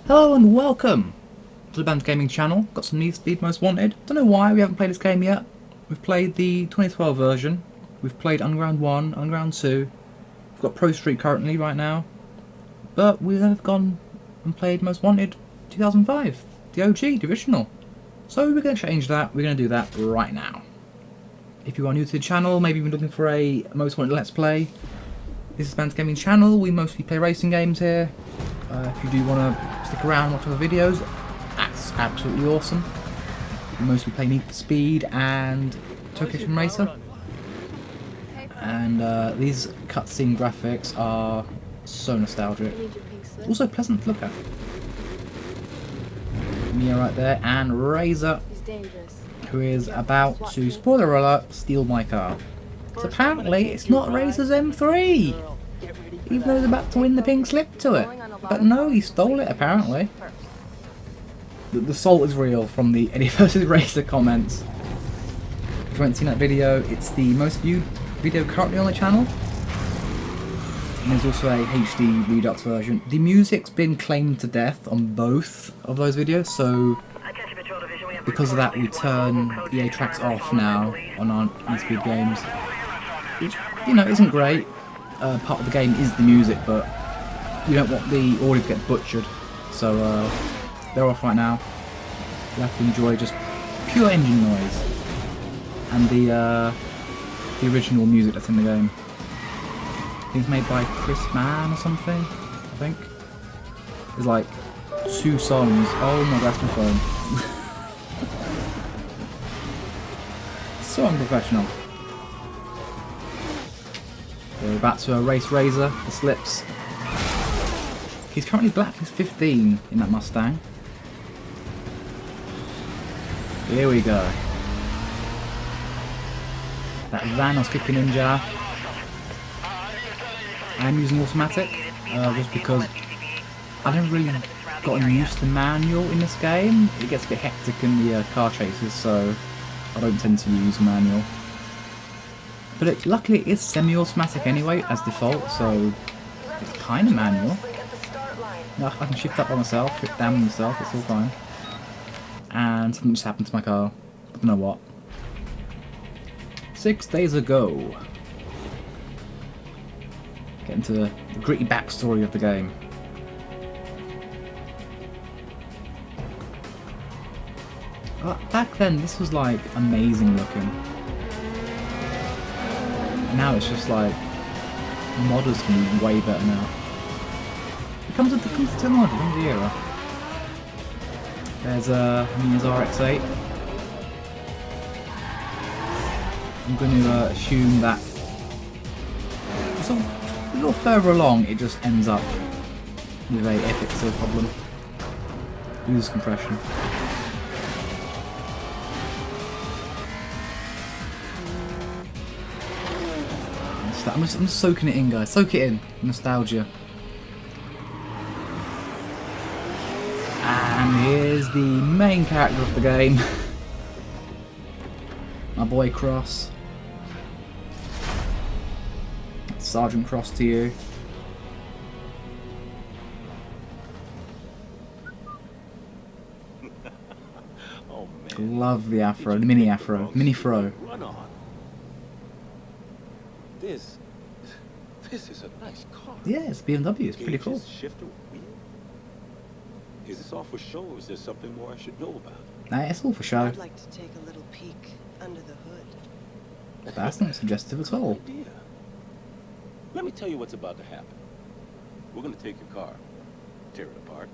Hello and welcome to the BanterGamingChannel. Got some Need for Speed Most Wanted. Don't know why we haven't played this game yet. We've played the 2012 version. We've played Underground 1, Underground 2. We've got Pro Street currently right now. But we've never gone and played Most Wanted 2005. The OG, the original. So we're going to change that. We're going to do that right now. If you are new to the channel, maybe you've been looking for a Most Wanted Let's Play. This is BanterGamingChannel. We mostly play racing games here. If you do want to stick around and watch other videos, that's absolutely awesome. We mostly play Need for Speed and Turkish Racer. And these cutscene graphics are so nostalgic. Also pleasant to look at. Mia right there, and Razor, who is about to, spoiler alert, steal my car. So apparently it's not Razor's M3! Even though he's about to win the pink slip to it. But no, he stole it apparently. The salt is real from the Eddie vs Racer comments. If you haven't seen that video, it's the most viewed video currently on the channel. And there's also a HD Redux version. The music's been claimed to death on both of those videos, so because of that we turn EA tracks off now on our Need for Speed games. Which, you know, isn't great. Part of the game is the music, but you don't want the audio to get butchered. So they're off right now. You have to enjoy just pure engine noise and the original music that's in the game. I think it's made by Chris Mann or something, I think. There's like 2 songs. Oh my gosh, my phone. So unprofessional. We're about to race Razor, the slips. He's currently black, he's 15 in that Mustang. Here we go. That Vanos kicking in jar. I am using automatic, just because I haven't really gotten used to manual in this game. It gets a bit hectic in the car chases, so I don't tend to use manual. But luckily it is semi-automatic anyway, as default, so it's kind of manual. I can shift up by myself, shift down by myself, it's all fine. And something just happened to my car. I don't know what. 6 days ago. Get into the gritty backstory of the game. Back then this was like amazing looking. Now it's just like modders can be way better now. It comes with the technology, it comes with the era. There's Mia's RX-8. I'm going to assume that so a little further along it just ends up with a epic sort of problem. Lose compression. I'm just soaking it in, guys. Soak it in. Nostalgia. And here's the main character of the game. My boy Cross. Sergeant Cross to you. Oh, man. Love the afro, the mini afro, mini fro. Run on. This is a nice car. Yeah, it's BMW. It's pretty cool. Shifter wheel? Is this all for show, or is there something more I should know about? Nah, it's all for show. I'd like to take a little peek under the hood. That's not suggestive at all. Idea. Let me tell you what's about to happen. We're going to take your car, tear it apart,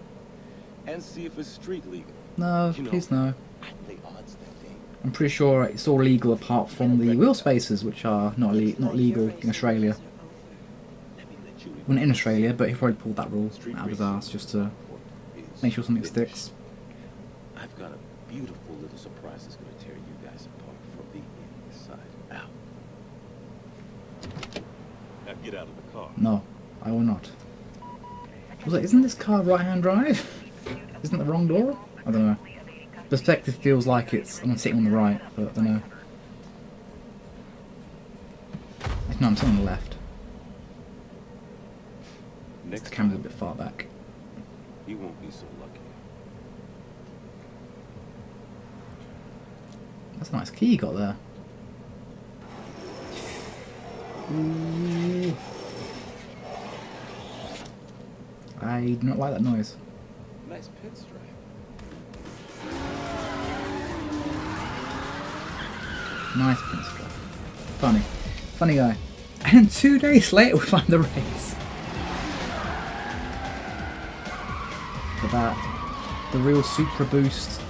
and see if it's street legal. No, You know, please no. I'd lay odds that thing. I'm pretty sure it's all legal apart from the wheel spaces, which are not legal in Australia. Well, not in Australia, but he probably pulled that rule out of his ass just to make sure something sticks. I've got a beautiful little surprise that's going to tear you guys apart from the inside out. Now get out of the car. No, I will not. Isn't this car right-hand drive? Isn't that the wrong door? I don't know. Perspective feels like I'm sitting on the right, but I don't know. No, I'm sitting on the left. The camera's a bit far back. he won't be so lucky. That's a nice key you got there. Ooh. I do not like that noise. Nice pinstripe. Nice pinstripe. Funny. Funny guy. And 2 days later we find the race. Look at that. The real Supra Boost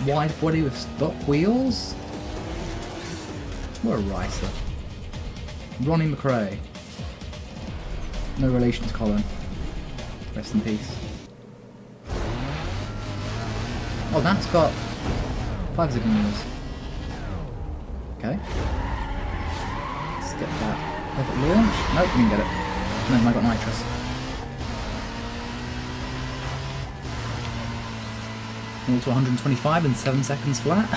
wide body with stock wheels. What a writer. Ronnie McRae. No relation to Colin. Rest in peace. Oh, that's got 5 signal wheels. Okay. Let's get that. Perfect launch. Nope, we didn't get it. No, I got nitrous. All to 125 in 7 seconds flat.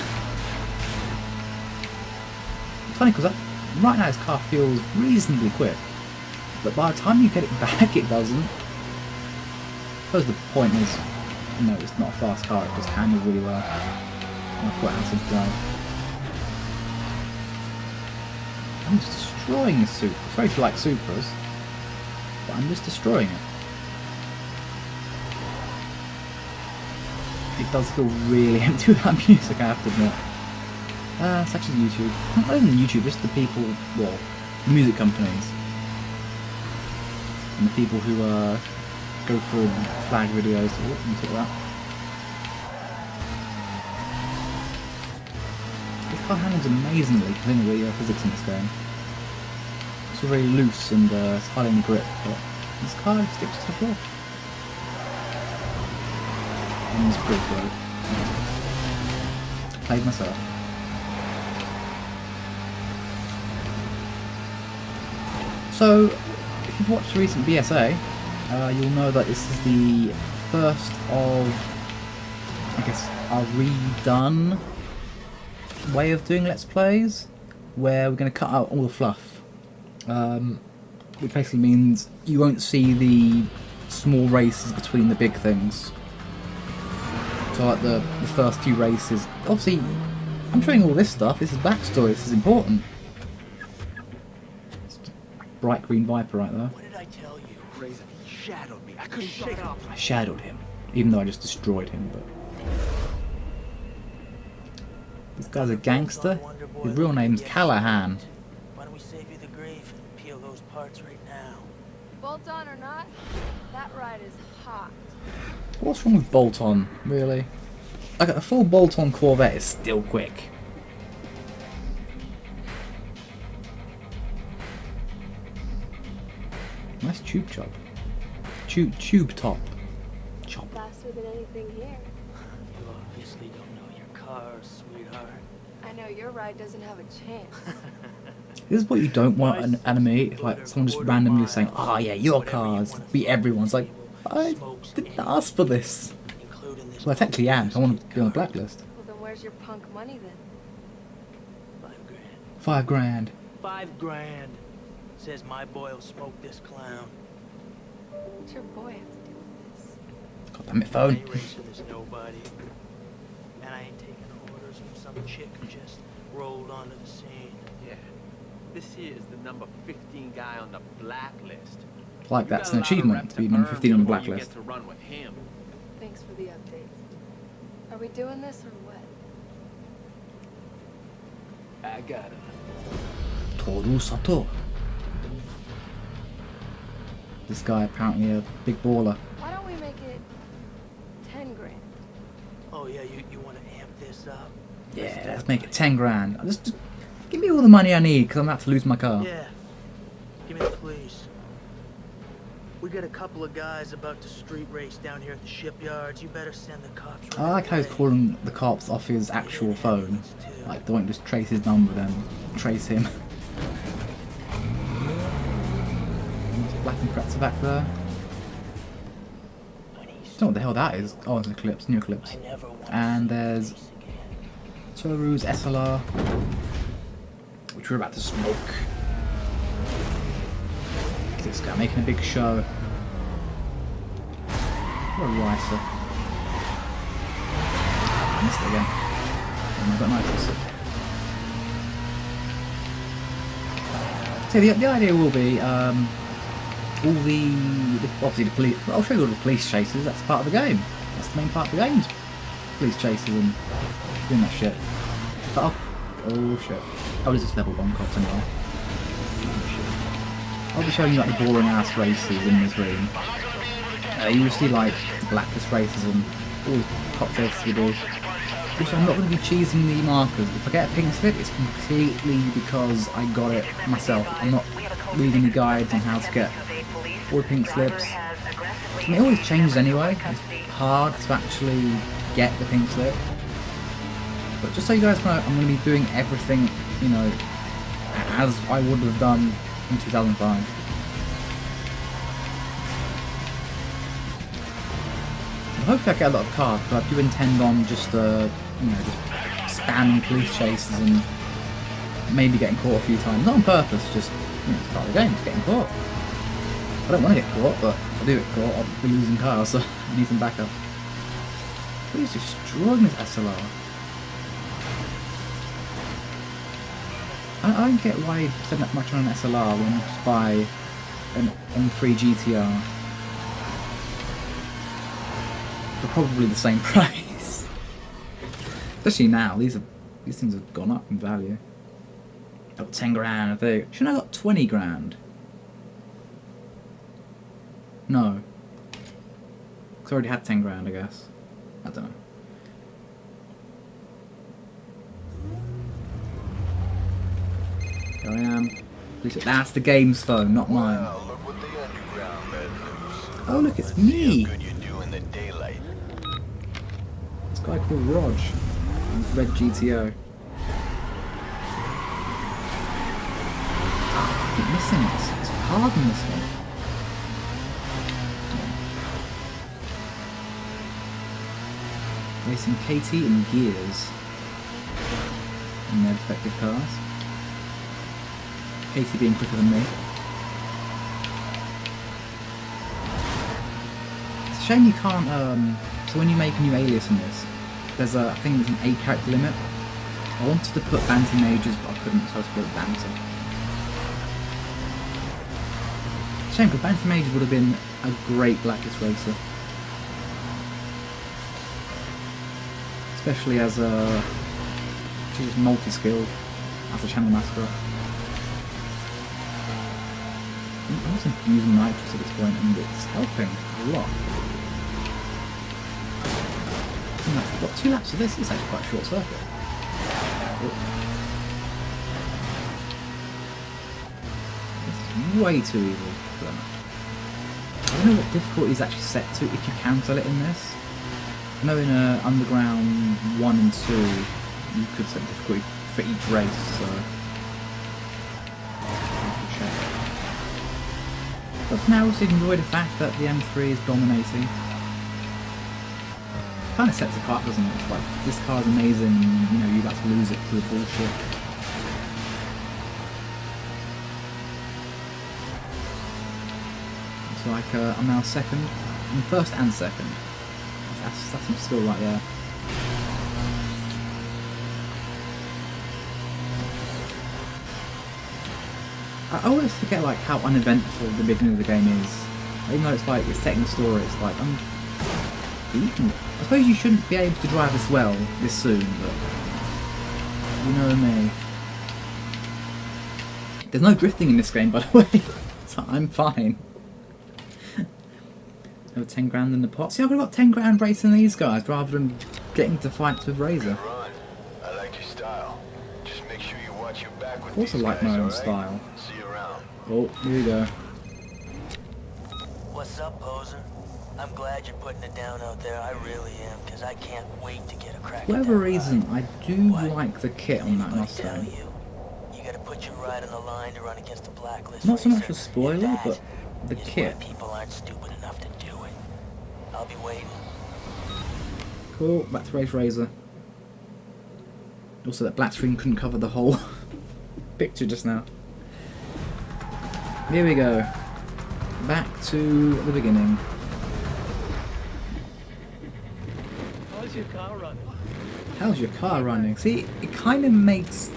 It's funny because right now this car feels reasonably quick, but by the time you get it back it doesn't. I suppose the point is, no, it's not a fast car, it just handles really well. And I forgot how to drive. I'm just destroying this Supra. Sorry if you like Supras, but I'm just destroying it. It does feel really empty with that music, I have to admit. It's actually YouTube. Not even YouTube, just the people, well, the music companies. And the people who go for flag videos. Oh, let me take that. This car handles amazingly considering the physics in this game. It's all very loose and it's hard in the grip, but this car just sticks to the floor. And it's pretty slow. Played myself. So, if you've watched the recent BSA, you'll know that this is the first of, I guess, a redone way of doing Let's Plays, where we're going to cut out all the fluff. Which basically means you won't see the small races between the big things. So like the first few races, obviously I'm showing all this stuff, this is backstory, this is important. Bright green Viper right there. What did I tell you? Razor, he shadowed me. I couldn't shake it off. I shadowed him, even though I just destroyed him, but... This guy's a gangster. His real name's Callahan. Why don't we save you the grief and peel those parts right now? Bolt on or not, that ride is hot. What's wrong with bolt-on, really? Like a full bolt-on Corvette is still quick. Nice tube chop. Tube top. Chop. Faster than anything here. You obviously don't know your car, sweetheart. I know your ride doesn't have a chance. This is what you don't want in an anime, like someone just randomly saying, "Oh yeah, your cars beat everyone's." Like, I didn't ask for this. Well, I technically am. I want to be on the blacklist. Well, then where's your punk money then? $5 grand. $5 grand. $5 grand. Says my boy will smoke this clown. What's your boy have to do with this? God damn it, I phone. ain't racing this nobody. And I ain't taking orders from some chick who just rolled onto the scene. Yeah. This here is the number 15 guy on the blacklist. Like that's an achievement, being number 15 on the blacklist. Get to run with him. Thanks for the update. Are we doing this or what? I got it. Toru Sato. This guy apparently a big baller. Why don't we make it 10 grand? Oh yeah, you want to amp this up? Yeah, let's make it 10 grand. Just give me all the money I need because I'm about to lose my car. Yeah. Give me the police. We got a couple of guys about to street race down here at the shipyards. You better send the cops. I like how he's calling the cops off his actual phone. Like they won't just trace his number, then trace him. Black and Kratzer back there. I don't know what the hell that is. Oh, it's an Eclipse, new Eclipse. And there's Toru's SLR, which we're about to smoke. This guy making a big show. What a ricer. Missed it again. And I've got nitrous. So the idea will be all obviously the police. I'll show you all the police chases. That's part of the game. That's the main part of the game. Police chases and doing that shit. But oh shit! Oh, this is level 1 cops anyway. I'll be showing you like the boring ass races in this room. You will see like the blacklist races and all the cop chases we do. Also, I'm not going to be cheesing the markers. If I get a pink slip, it's completely because I got it myself. I'm not reading the guides on how to get all the pink slips. I mean, it always changes anyway. It's hard to actually get the pink slip. But just so you guys know, I'm going to be doing everything, you know, as I would have done in 2005. Hopefully I get a lot of cars, but I do intend on just, you know, just spamming police chases and maybe getting caught a few times. Not on purpose, just, you know, it's part of the game, it's getting caught. I don't want to get caught, but if I do get caught, I'll be losing cars, so I need some backup. Who's destroying this SLR? I don't get why you spend that much on an SLR when you just buy an M3 GTR. For probably the same price. Especially now, these things have gone up in value. Got 10 grand, I think. Shouldn't I got 20 grand? No. Because I already had 10 grand, I guess. I don't know. Here I am. That's the game's phone, not mine. Wow, look what the underground let loose. Oh look, it's Let's see me! how good you do in the daylight. This guy called Rog. Red GTO. I keep missing it. It's hard in this one. Racing KT and Gears in their respective cars. KT being quicker than me. It's a shame you can't, so when you make a new alias in this, there's I think there's an 8 character limit. I wanted to put Banter Majors, but I couldn't, so I just put Banter. Shame, because Banter Majors would have been a great Blacklist racer. Especially as she's multi-skilled as a Channel Master. I'm just using nitrous at this point and it's helping a lot. I've got 2 laps of this, it's actually quite a short circuit. This is way too evil for them. I don't know what difficulty is actually set to if you cancel it in this. I know in Underground 1 and 2 you could set difficulty for each race, so I can check. But for now, also enjoy the fact that the M3 is dominating. It kind of sets it apart, doesn't it? It's like, this car's amazing, and you know, you're about to lose it to the bullshit. It's like, I'm now second. I'm first and second. That's some skill right there. I always forget like how uneventful the beginning of the game is. Even though it's like it's setting the story, it's like I suppose you shouldn't be able to drive this well this soon, but you know me. There's no drifting in this game, by the way, so I'm fine. Over 10 grand in the pot. See, I could have got 10 grand racing these guys rather than getting to fights with Razor. I like your style. Just make sure you watch your back with I also like my own style. See you around. Oh, here we go. What's up, poser? I'm glad you're putting it down out there. I really am, because I can't wait to get a crack. For whatever reason, I do like the kit on that Mustang. You gotta put your ride on the line to run against the blacklist. Not so much a spoiler, but the kit. People aren't stupid enough to do it. I'll be waiting. Cool, back to race Razor. Also, that black screen couldn't cover the whole picture just now. Here we go. Back to the beginning. How's your car running? How's your car running? See, it kind of makes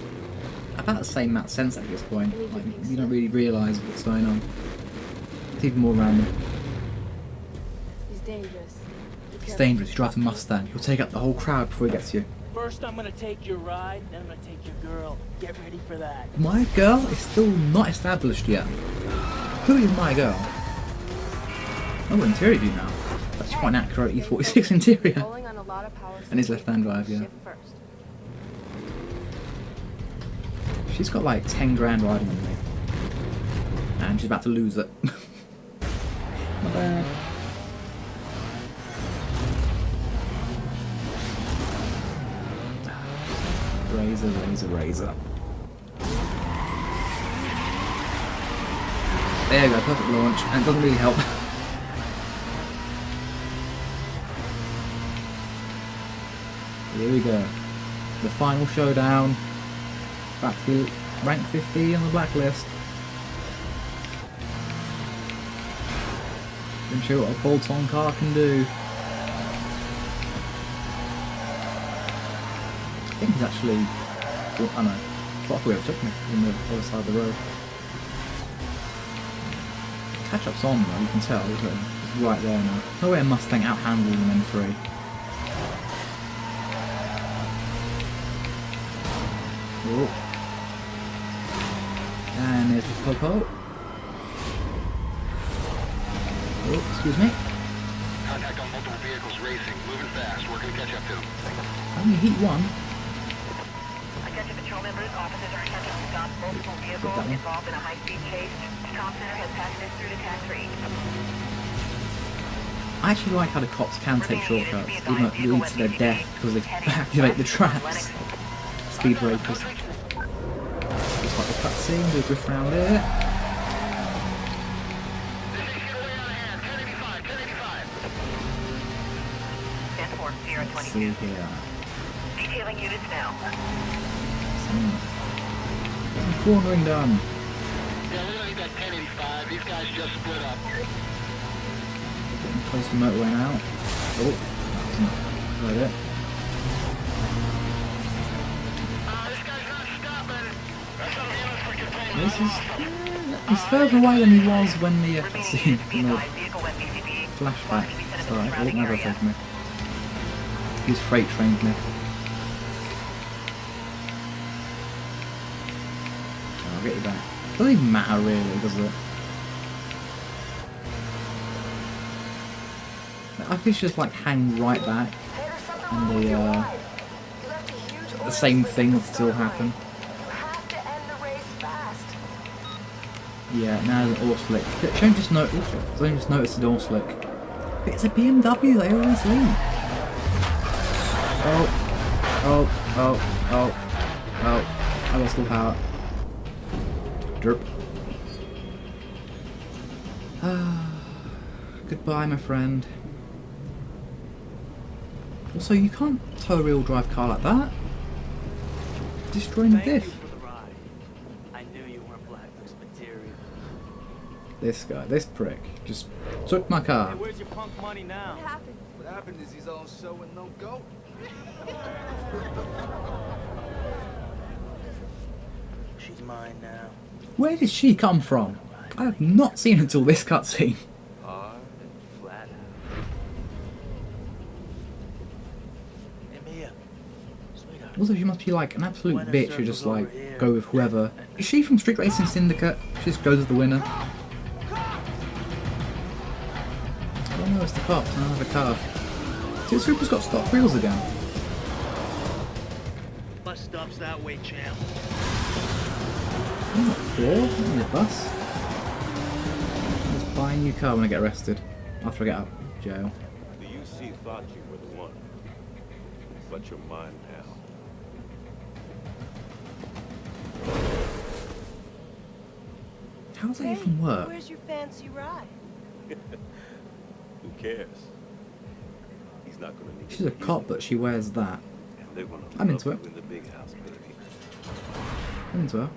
about the same amount of sense at this point. Like, you don't really realise what's going on. It's even more random. He's dangerous. He's dangerous. He drives a Mustang. He'll take up the whole crowd before he gets you. First I'm gonna take your ride, then I'm gonna take your girl. Get ready for that. My girl is still not established yet. Who is my girl? Oh, interior view now. That's quite an accurate E46 interior. Rolling on a lot of power. And his left-hand drive, yeah. Shift first. She's got like 10 grand riding on me. And she's about to lose it. Not bad. Razor, razor, razor. There you go, perfect launch, and it doesn't really help. Here we go. The final showdown. Back to rank 50 on the blacklist. Gonna show what a bolt-on car can do. I think he's actually... Oh no, I thought we took me on the other side of the road. Catch-up's on though, you can tell, look at him. It's right there now. No way a Mustang out-handled an M3. Oh. And there's the Popo. Oh, excuse me. Contact on multiple vehicles racing. Moving fast. We're gonna catch up to them. Only heat one. Attention patrol members, officers are attempting to stop multiple vehicles involved in a high-speed chase. Comm center has passengers through to tax free. I actually like how the cops can take shortcuts, even though it leads to their death because they activate the traps. Speed breakers. Just like the cutscene, do a drift round here. Let's see here. Detailing units now. Some cornering done. Yeah, we don't need that 1085. These guys just split up. Getting close to the motorway now. Oh, that's not quite it. This guy's not stopping. That's not handles for containment. This is... he's further away than he was when the cutscene, you know, flashback. It's alright, oh, never take me. He's freight trained me. I'll get you back. Doesn't even matter really, does it? I could just like hang right back and the same thing would still happen. Yeah, now there's an oil slick. Don't just notice the oil slick. It's a BMW, they always leave. Oh, I lost all power. Derp. Goodbye, my friend. Also, you can't tow a real drive car like that. Destroying the diff. For the ride. I knew you weren't blacklist material. This guy, this prick, just took my car. Hey, where's your punk money now? What happened? What happened is he's all show and no go. She's mine now. Where did she come from? I have not seen her until this cutscene. Hard and flat out. Hey, Mia. Sweetheart. Also, she must be like an absolute bitch who just like go with whoever. Is she from Street Racing Syndicate? She just goes with the winner. Oh no, it's the cops. I don't have a car. See, the Super's got stock wheels again. Bus stops that way, champ. I'm not poor. I don't need a bus. I'll just buy a new car when I get arrested. After I get out of jail. The UC thought you were the one, but you're mine now. How does that even work? Where's your fancy ride? Who cares? He's not gonna need. She's a cop, but she wears that. And they're gonna I'm love into it. you in the big house, baby. I'm into her.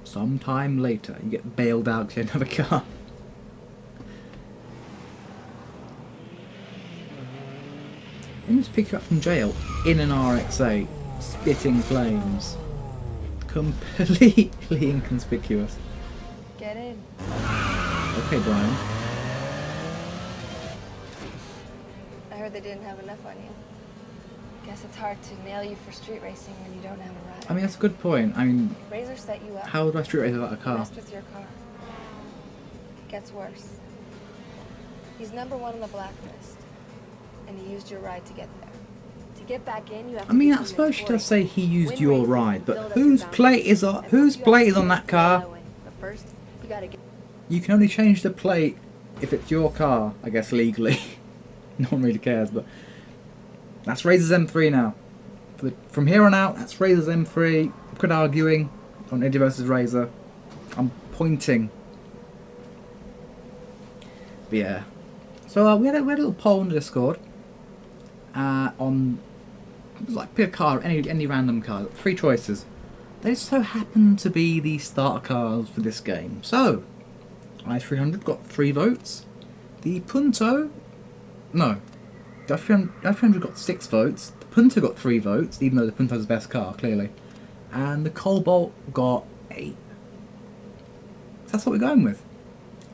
Sometime later, you get bailed out because you don't have a car. Let me just pick you up from jail in an RX-8, spitting flames. Completely inconspicuous. Get in. Okay, Brian. I heard they didn't have enough on you. Guess it's hard to nail you for street racing when you don't have a ride. I mean, that's a good point. I mean, Razor set you up. how would I street race without a car? Messed with your car. It gets worse. He's #1 on the blacklist, and he used your ride to get there. To get back in, you have to. I mean, be I suppose she does victorious. say he used Win your races ride, and but build up whose your plate is bounty. on? And Whose once you plate have is on that car? But first, you gotta get. You can only change the plate if it's your car, I guess, legally. No one really cares, but that's Razor's M3 now. From here on out, that's Razor's M3. Quit arguing on Eddie versus Razor. I'm pointing. But yeah. So we had a little poll on the Discord on, it was like pick a car, any random car. 3 choices. They so happen to be the starter cars for this game. So i300 got 3 votes. The Punto, no, the i300 got 6 votes. The Punto got 3 votes, even though the Punto's the best car, clearly. And the Cobalt got 8. So that's what we're going with.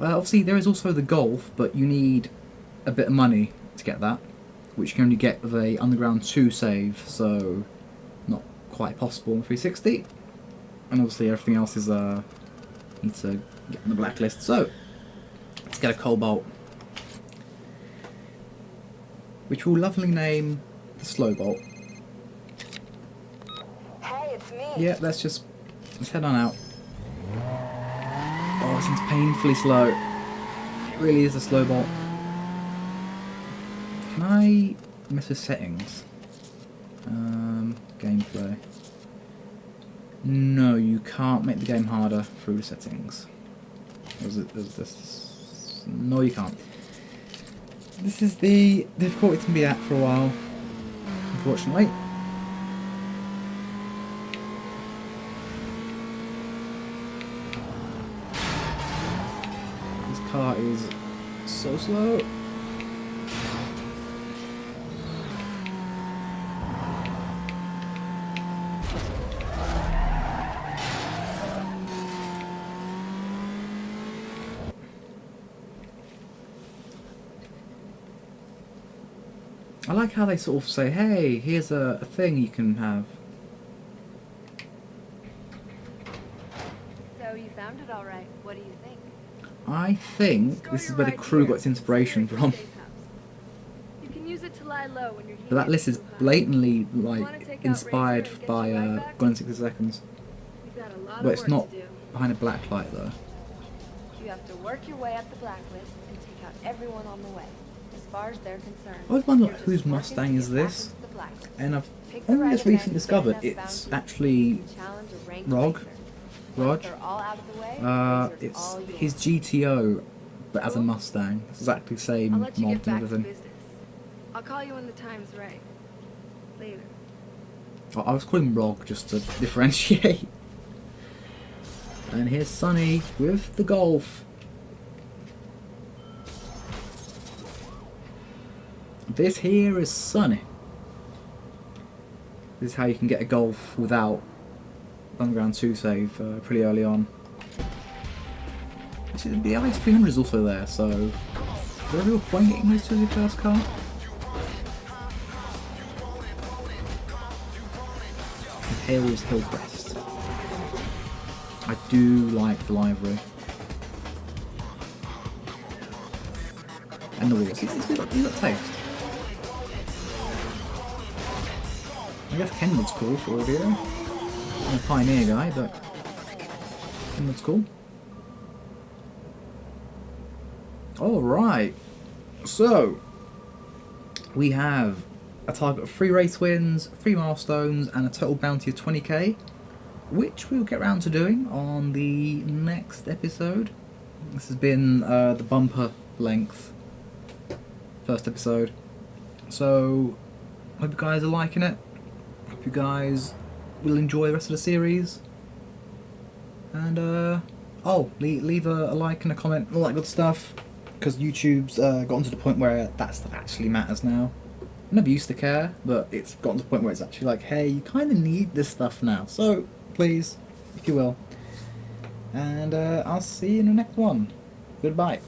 Obviously, there is also the Golf, but you need a bit of money to get that, which you can only get with a Underground 2 save, so not quite possible in 360. And obviously, everything else is need to get on the blacklist. So let's get a Cobalt, which we'll lovingly name the Slow Bolt. Hey, it's me. Yeah, let's head on out. Oh, it seems painfully slow. It really is a slow bolt. Can I mess with settings? Gameplay. No, you can't make the game harder through the settings. No, you can't. This is the difficulty it's going to be at for a while, unfortunately. This car is so slow. I like how they sort of say, hey, here's a thing you can have. So you found it all right. What do you think? I think this is where the crew got its inspiration from. You can use it to lie low when you're But that list is blatantly like inspired by Gone in 60 Seconds. But it's not behind a black light though. You have to work your way up the blacklist and take out everyone on the way. As far as they're concerned. I always wonder you're just whose working Mustang to is get back this, into the blacklist. and I've Pick the only right just event, recently discovered get enough it's bounty, actually and challenge a ranked Rog. racer. Rog. Once they're all out of the way, Razor's It's all yours. his GTO, but as a Mustang. It's exactly the same I'll let you mod get and back to everything. business. I'll call you when the time's right. Later. I was calling him Rog just to differentiate. And here's Sonny with the Golf. This here is Sonny. This is how you can get a Golf without Underground 2 save pretty early on. The i300 is also there, so is there a real point getting those two as your first car? Hill's Hillcrest. I do like the livery. And the wheels. He's got taste. I guess Kenwood's cool for audio. I'm a Pioneer guy, but Kenwood's cool. Alright. So, we have a target of 3 race wins, 3 milestones, and a total bounty of 20k, which we'll get round to doing on the next episode. This has been the bumper length first episode. So, hope you guys are liking it. Hope you guys will enjoy the rest of the series. And, leave a like and a comment and all that good stuff, because YouTube's gotten to the point where that stuff actually matters now. never used to care, but it's gotten to the point where it's actually like, hey, you kind of need this stuff now. So please, if you will. And I'll see you in the next one. Goodbye.